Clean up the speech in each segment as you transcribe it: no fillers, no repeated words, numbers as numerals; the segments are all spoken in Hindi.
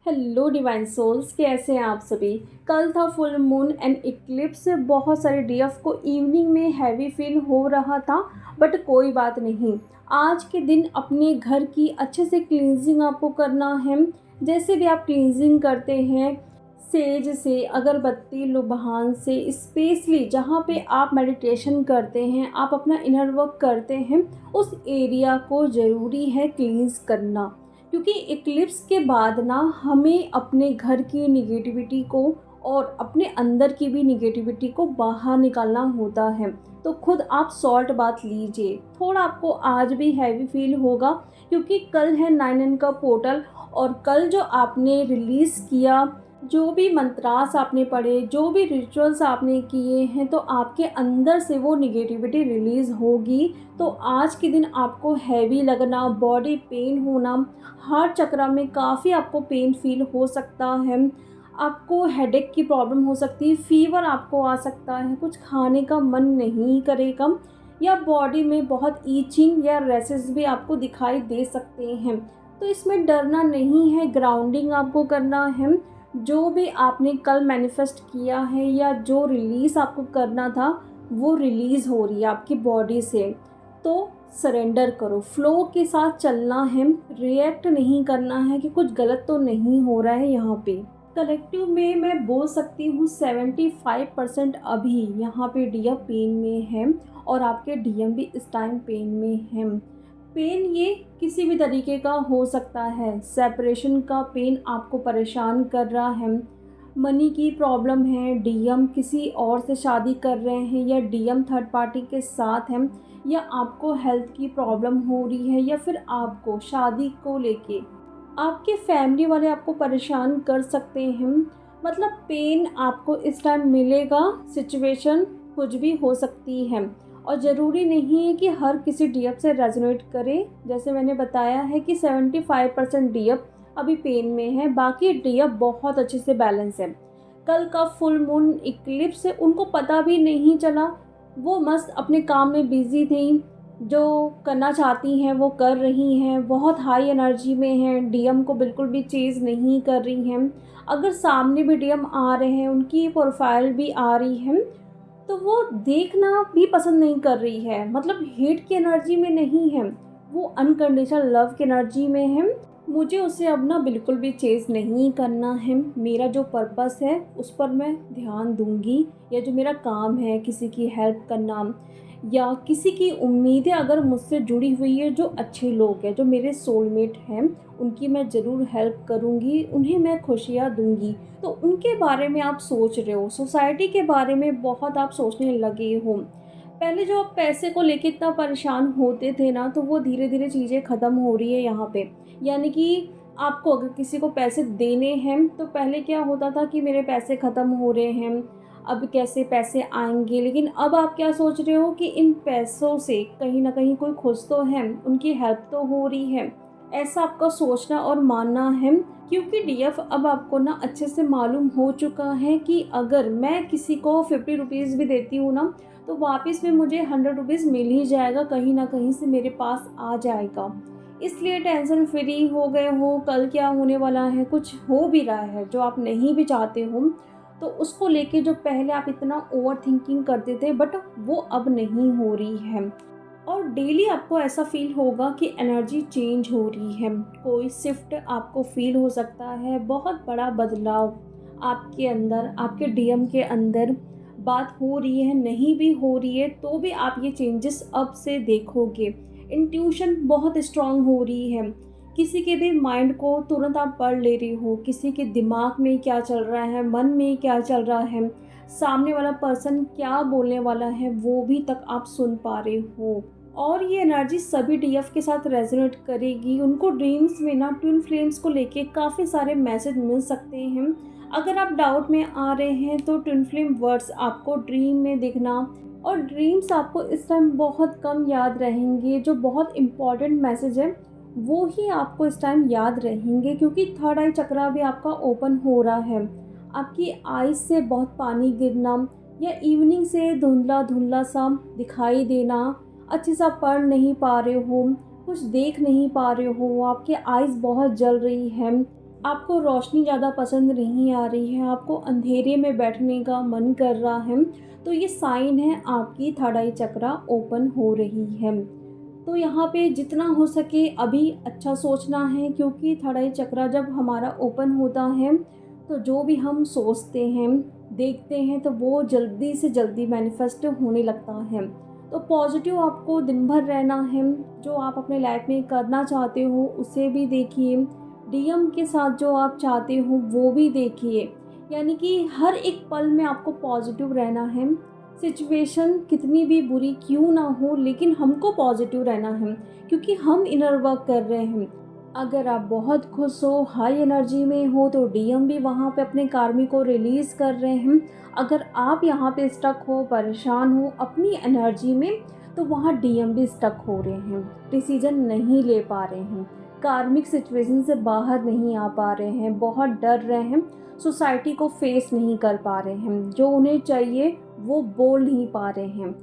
हेलो डिवाइन सोल्स, कैसे हैं आप सभी। कल था फुल मून एंड इक्लिप्स। बहुत सारे डीएफ को इवनिंग में हैवी फील हो रहा था, बट कोई बात नहीं। आज के दिन अपने घर की अच्छे से क्लींजिंग आपको करना है। जैसे भी आप क्लींजिंग करते हैं, सेज से, अगरबत्ती, लुभान से, स्पेशली जहाँ पे आप मेडिटेशन करते हैं, आप अपना इनर वर्क करते हैं, उस एरिया को ज़रूरी है क्लींस करना। क्योंकि इक्लिप्स के बाद ना हमें अपने घर की निगेटिविटी को और अपने अंदर की भी निगेटिविटी को बाहर निकालना होता है। तो खुद आप सॉल्ट बात लीजिए। थोड़ा आपको आज भी हैवी फील होगा, क्योंकि कल है 9 का पोर्टल। और कल जो आपने रिलीज़ किया, जो भी मंत्रास आपने पढ़े, जो भी रिचुअल्स आपने किए हैं, तो आपके अंदर से वो निगेटिविटी रिलीज़ होगी। तो आज के दिन आपको हैवी लगना, बॉडी पेन होना, हार्ट चक्र में काफ़ी आपको पेन फील हो सकता है, आपको हेडेक की प्रॉब्लम हो सकती है, फीवर आपको आ सकता है, कुछ खाने का मन नहीं करेगा, या बॉडी में बहुत ईचिंग या रैसेस भी आपको दिखाई दे सकते हैं। तो इसमें डरना नहीं है, ग्राउंडिंग आपको करना है। जो भी आपने कल मैनिफेस्ट किया है या जो रिलीज़ आपको करना था, वो रिलीज़ हो रही है आपकी बॉडी से। तो सरेंडर करो, फ्लो के साथ चलना है, रिएक्ट नहीं करना है कि कुछ गलत तो नहीं हो रहा है यहाँ पे। कलेक्टिव में मैं बोल सकती हूँ 75% अभी यहाँ पे डीएम पेन में है, और आपके डीएम भी इस टाइम पेन में है। पेन ये किसी भी तरीके का हो सकता है। सेपरेशन का पेन आपको परेशान कर रहा है, मनी की प्रॉब्लम है, डीएम किसी और से शादी कर रहे हैं, या डीएम थर्ड पार्टी के साथ हैं, या आपको हेल्थ की प्रॉब्लम हो रही है, या फिर आपको शादी को लेके आपके फैमिली वाले आपको परेशान कर सकते हैं। मतलब पेन आपको इस टाइम मिलेगा। सिचुएशन कुछ भी हो सकती है, और ज़रूरी नहीं है कि हर किसी डीएफ से रेजोनेट करे। जैसे मैंने बताया है कि 75% डीएफ अभी पेन में है, बाकी डीएफ बहुत अच्छे से बैलेंस है। कल का फुल मून इक्लिप्स से उनको पता भी नहीं चला, वो मस्त अपने काम में बिजी थी, जो करना चाहती हैं वो कर रही हैं, बहुत हाई एनर्जी में हैं, डीएम को बिल्कुल भी चेज़ नहीं कर रही हैं। अगर सामने भी डीएम आ रहे हैं, उनकी प्रोफाइल भी आ रही है, तो वो देखना भी पसंद नहीं कर रही है। मतलब हेट की एनर्जी में नहीं है, वो अनकंडीशनल लव की एनर्जी में है। मुझे उसे अब ना बिल्कुल भी चेज़ नहीं करना है। मेरा जो पर्पस है उस पर मैं ध्यान दूंगी, या जो मेरा काम है किसी की हेल्प करना, या किसी की उम्मीदें अगर मुझसे जुड़ी हुई है, जो अच्छे लोग हैं, जो मेरे सोलमेट हैं, उनकी मैं ज़रूर हेल्प करूंगी, उन्हें मैं खुशियाँ दूंगी। तो उनके बारे में आप सोच रहे हो, सोसाइटी के बारे में बहुत आप सोचने लगे हो। पहले जो आप पैसे को लेके इतना परेशान होते थे ना, तो वो धीरे धीरे चीज़ें ख़त्म हो रही है यहाँ पे। यानी कि आपको अगर किसी को पैसे देने हैं, तो पहले क्या होता था कि मेरे पैसे ख़त्म हो रहे हैं, अब कैसे पैसे आएंगे। लेकिन अब आप क्या सोच रहे हो कि इन पैसों से कहीं ना कहीं कोई खुश तो है, उनकी हेल्प तो हो रही है। ऐसा आपका सोचना और मानना है, क्योंकि डीएफ अब आपको ना अच्छे से मालूम हो चुका है कि अगर मैं किसी को 50 रुपीज़ भी देती हूँ ना, तो वापस में मुझे 100 रुपीज़ मिल ही जाएगा, कहीं ना कहीं से मेरे पास आ जाएगा। इसलिए टेंशन फ्री हो गए हो। कल क्या होने वाला है, कुछ हो भी रहा है जो आप नहीं भी चाहते हो, तो उसको लेके जो पहले आप इतना ओवर थिंकिंग करते थे, बट वो अब नहीं हो रही है। और डेली आपको ऐसा फील होगा कि एनर्जी चेंज हो रही है, कोई शिफ्ट आपको फील हो सकता है, बहुत बड़ा बदलाव आपके अंदर, आपके डीएम के अंदर। बात हो रही है, नहीं भी हो रही है, तो भी आप ये चेंजेस अब से देखोगे। इंट्यूशन बहुत स्ट्रांग हो रही है, किसी के भी माइंड को तुरंत आप पढ़ ले रही हो, किसी के दिमाग में क्या चल रहा है, मन में क्या चल रहा है, सामने वाला पर्सन क्या बोलने वाला है, वो भी तक आप सुन पा रहे हो। और ये एनर्जी सभी डीएफ के साथ रेजोनेट करेगी। उनको ड्रीम्स में ना ट्विन फ्लेम्स को लेके काफ़ी सारे मैसेज मिल सकते हैं। अगर आप डाउट में आ रहे हैं, तो ट्विन फ्लेम वर्ड्स आपको ड्रीम में दिखना, और ड्रीम्स आपको इस टाइम बहुत कम याद रहेंगे। जो बहुत इंपॉर्टेंट मैसेज है वो ही आपको इस टाइम याद रहेंगे, क्योंकि थर्ड आई चक्रा भी आपका ओपन हो रहा है। आपकी आईज से बहुत पानी गिरना, या इवनिंग से धुंधला धुंधला सा दिखाई देना, अच्छे से आप पढ़ नहीं पा रहे हो, कुछ देख नहीं पा रहे हो, आपके आईज बहुत जल रही है, आपको रोशनी ज़्यादा पसंद नहीं आ रही है, आपको अंधेरे में बैठने का मन कर रहा है, तो ये साइन है आपकी थर्ड आई चक्रा ओपन हो रही है। तो यहाँ पे जितना हो सके अभी अच्छा सोचना है, क्योंकि थर्ड आई चक्रा जब हमारा ओपन होता है तो जो भी हम सोचते हैं, देखते हैं, तो वो जल्दी से जल्दी मैनिफेस्ट होने लगता है। तो पॉजिटिव आपको दिन भर रहना है, जो आप अपने लाइफ में करना चाहते हो उसे भी देखिए, डीएम के साथ जो आप चाहते हो वो भी देखिए। यानी कि हर एक पल में आपको पॉजिटिव रहना है। सिचुएशन कितनी भी बुरी क्यों ना हो, लेकिन हमको पॉजिटिव रहना है, क्योंकि हम इनर वर्क कर रहे हैं। अगर आप बहुत खुश हो, हाई एनर्जी में हो, तो डीएम भी वहाँ पे अपने कार्मी को रिलीज़ कर रहे हैं। अगर आप यहाँ पे स्टक हो, परेशान हो अपनी एनर्जी में, तो वहाँ डीएम भी स्टक हो रहे हैं, डिसीजन नहीं ले पा रहे हैं, कार्मिक सिचुएशन से बाहर नहीं आ पा रहे हैं, बहुत डर रहे हैं, सोसाइटी को फेस नहीं कर पा रहे हैं, जो उन्हें चाहिए वो बोल नहीं पा रहे हैं।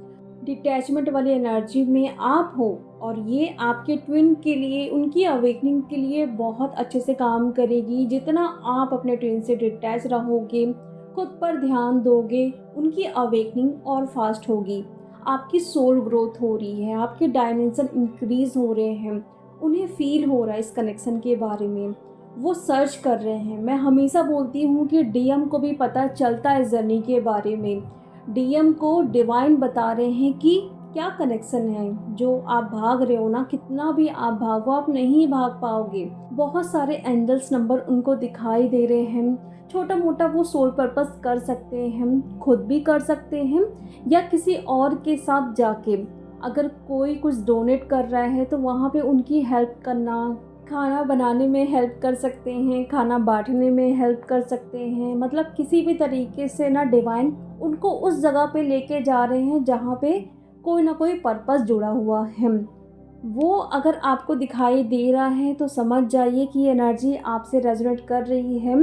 डिटैचमेंट वाली एनर्जी में आप हो, और ये आपके ट्विन के लिए, उनकी अवेकनिंग के लिए बहुत अच्छे से काम करेगी। जितना आप अपने ट्विन से डिटैच रहोगे, खुद पर ध्यान दोगे, उनकी अवेकनिंग और फास्ट होगी। आपकी सोल ग्रोथ हो रही है, आपके डायमेंशन इंक्रीज हो रहे हैं, उन्हें फील हो रहा है इस कनेक्शन के बारे में, वो सर्च कर रहे हैं। मैं हमेशा बोलती हूँ कि डीएम को भी पता चलता है इस जर्नी के बारे में। डीएम को डिवाइन बता रहे हैं कि क्या कनेक्शन है, जो आप भाग रहे हो ना, कितना भी आप भागो आप नहीं भाग पाओगे। बहुत सारे एंजल्स नंबर उनको दिखाई दे रहे हैं। छोटा मोटा वो सोल पर्पस कर सकते हैं, खुद भी कर सकते हैं, या किसी और के साथ जाके अगर कोई कुछ डोनेट कर रहा है तो वहाँ पे उनकी हेल्प करना, खाना बनाने में हेल्प कर सकते हैं, खाना बांटने में हेल्प कर सकते हैं। मतलब किसी भी तरीके से ना डिवाइन उनको उस जगह पे लेके जा रहे हैं जहाँ पे कोई ना कोई पर्पस जुड़ा हुआ है। वो अगर आपको दिखाई दे रहा है तो समझ जाइए कि ये एनर्जी आपसे रेजोनेट कर रही है।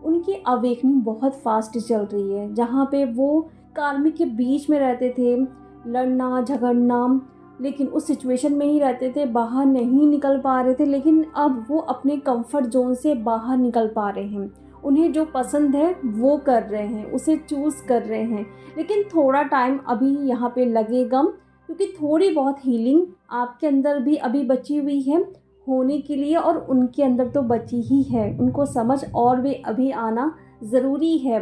उनकी अवेकनिंग बहुत फास्ट चल रही है। जहाँ पे वो कार्मिक के बीच में रहते थे, लड़ना झगड़ना, लेकिन उस सिचुएशन में ही रहते थे, बाहर नहीं निकल पा रहे थे, लेकिन अब वो अपने कंफर्ट जोन से बाहर निकल पा रहे हैं। उन्हें जो पसंद है वो कर रहे हैं, उसे चूज़ कर रहे हैं। लेकिन थोड़ा टाइम अभी यहाँ पे लगेगा, क्योंकि थोड़ी बहुत हीलिंग आपके अंदर भी अभी बची हुई है होने के लिए, और उनके अंदर तो बची ही है। उनको समझ और भी अभी आना ज़रूरी है।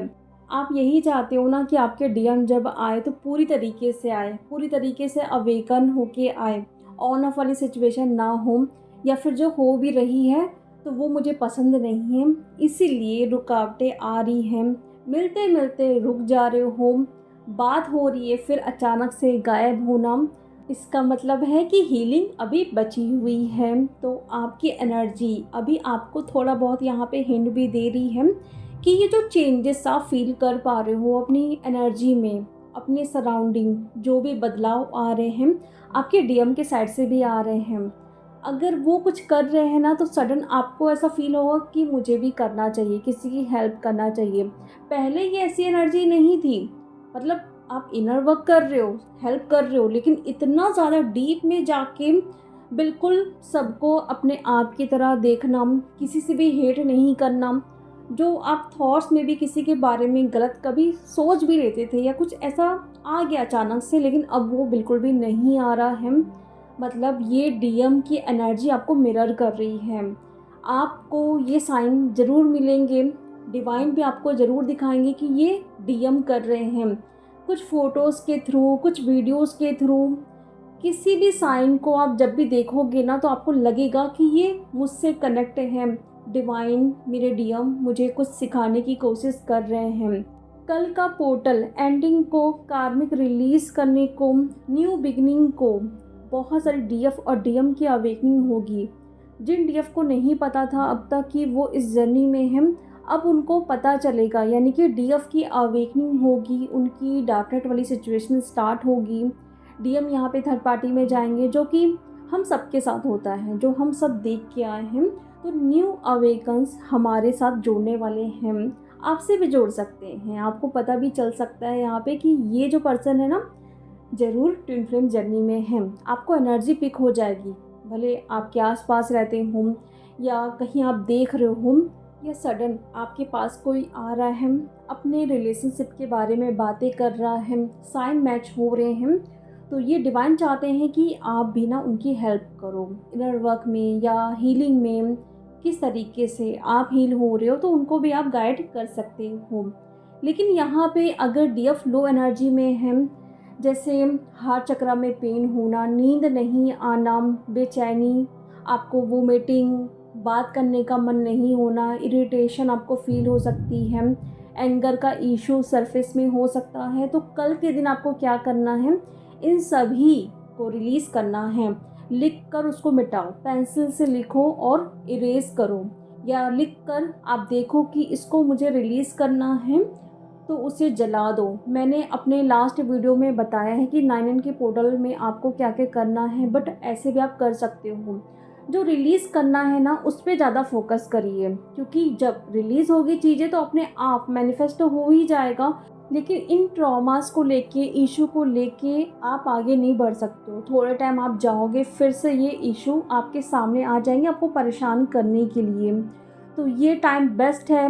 आप यही चाहते हो ना कि आपके डीएम जब आए तो पूरी तरीके से आए, पूरी तरीके से अवेकन होके आए, ऑन ऑफ वाली सिचुएशन ना हो, या फिर जो हो भी रही है तो वो मुझे पसंद नहीं है, इसीलिए रुकावटें आ रही हैं। मिलते मिलते रुक जा रहे हो, बात हो रही है फिर अचानक से गायब होना, इसका मतलब है कि हीलिंग अभी बची हुई है। तो आपकी एनर्जी अभी आपको थोड़ा बहुत यहाँ पे हिंट भी दे रही है कि ये जो चेंजेस आप फील कर पा रहे हो अपनी एनर्जी में, अपने सराउंडिंग, जो भी बदलाव आ रहे हैं आपके डीएम के साइड से भी आ रहे हैं। अगर वो कुछ कर रहे हैं ना, तो सडन आपको ऐसा फील होगा कि मुझे भी करना चाहिए, किसी की हेल्प करना चाहिए। पहले ये ऐसी एनर्जी नहीं थी। मतलब आप इनर वर्क कर रहे हो, हेल्प कर रहे हो, लेकिन इतना ज़्यादा डीप में जाके बिल्कुल सबको अपने आप की तरह देखना, किसी से भी हेट नहीं करना, जो आप थॉट्स में भी किसी के बारे में गलत कभी सोच भी लेते थे, या कुछ ऐसा आ गया अचानक से, लेकिन अब वो बिल्कुल भी नहीं आ रहा है। मतलब ये डीएम की एनर्जी आपको मिरर कर रही है। आपको ये साइन ज़रूर मिलेंगे, डिवाइन भी आपको ज़रूर दिखाएंगे कि ये डीएम कर रहे हैं। कुछ फ़ोटोज़ के थ्रू, कुछ वीडियोज़ के थ्रू, किसी भी साइन को आप जब भी देखोगे ना, तो आपको लगेगा कि ये मुझसे कनेक्ट है। डिवाइन, मेरे डीएम मुझे कुछ सिखाने की कोशिश कर रहे हैं। कल का पोर्टल एंडिंग को, कार्मिक रिलीज़ करने को, न्यू बिगनिंग को, बहुत सारी डीएफ और डीएम की अवेकनिंग होगी। जिन डीएफ को नहीं पता था अब तक कि वो इस जर्नी में हैं, अब उनको पता चलेगा। यानी कि डीएफ की अवेकनिंग होगी, उनकी डार्कनेट वाली सिचुएशन स्टार्ट होगी। डीएम यहाँ पे थर्ड पार्टी में जाएंगे, जो कि हम सबके साथ होता है, जो हम सब देख के आए हैं। तो न्यू अवेकन्स हमारे साथ जोड़ने वाले हैं, आपसे भी जोड़ सकते हैं। आपको पता भी चल सकता है यहाँ पे कि ये जो पर्सन है ना, ज़रूर ट्विन फ्लेम जर्नी में है। आपको एनर्जी पिक हो जाएगी, भले आपके आसपास रहते हों या कहीं आप देख रहे हो, या सडन आपके पास कोई आ रहा है, अपने रिलेशनशिप के बारे में बातें कर रहा है, साइन मैच हो रहे हैं, तो ये डिवाइन चाहते हैं कि आप भी ना उनकी हेल्प करो इनर वर्क में या हीलिंग में। किस तरीके से आप हील हो रहे हो तो उनको भी आप गाइड कर सकते हो। लेकिन यहाँ पे अगर डीएफ लो एनर्जी में है, जैसे हार्ट चक्र में पेन होना, नींद नहीं आना, बेचैनी, आपको वोमिटिंग, बात करने का मन नहीं होना, इरिटेशन आपको फील हो सकती है, एंगर का इशू सरफेस में हो सकता है, तो कल के दिन आपको क्या करना है, इन सभी को रिलीज़ करना है। लिख कर उसको मिटाओ, पेंसिल से लिखो और इरेज करो, या लिख कर आप देखो कि इसको मुझे रिलीज़ करना है तो उसे जला दो। मैंने अपने लास्ट वीडियो में बताया है कि 9 के पोर्टल में आपको क्या क्या करना है, बट ऐसे भी आप कर सकते हो। जो रिलीज़ करना है ना उस पर ज़्यादा फोकस करिए, क्योंकि जब रिलीज़ होगी चीज़ें तो अपने आप मैनिफेस्ट हो ही जाएगा। लेकिन इन ट्रॉमास को लेके, इशू को लेके आप आगे नहीं बढ़ सकते हो। थोड़े टाइम आप जाओगे फिर से ये इशू आपके सामने आ जाएंगे आपको परेशान करने के लिए। तो ये टाइम बेस्ट है,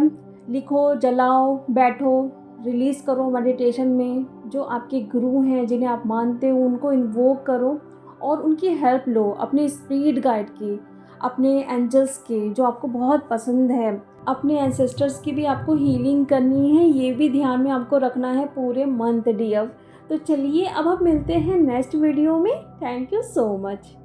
लिखो, जलाओ, बैठो, रिलीज़ करो मेडिटेशन में। जो आपके गुरु हैं जिन्हें आप मानते हो उनको इन्वोक करो और उनकी हेल्प लो, अपने स्पिरिट गाइड की, अपने एंजल्स के जो आपको बहुत पसंद है, अपने एंसेस्टर्स की भी आपको हीलिंग करनी है। ये भी ध्यान में आपको रखना है पूरे मंथ डीएफ। तो चलिए अब हम मिलते हैं नेक्स्ट वीडियो में। Thank you so much.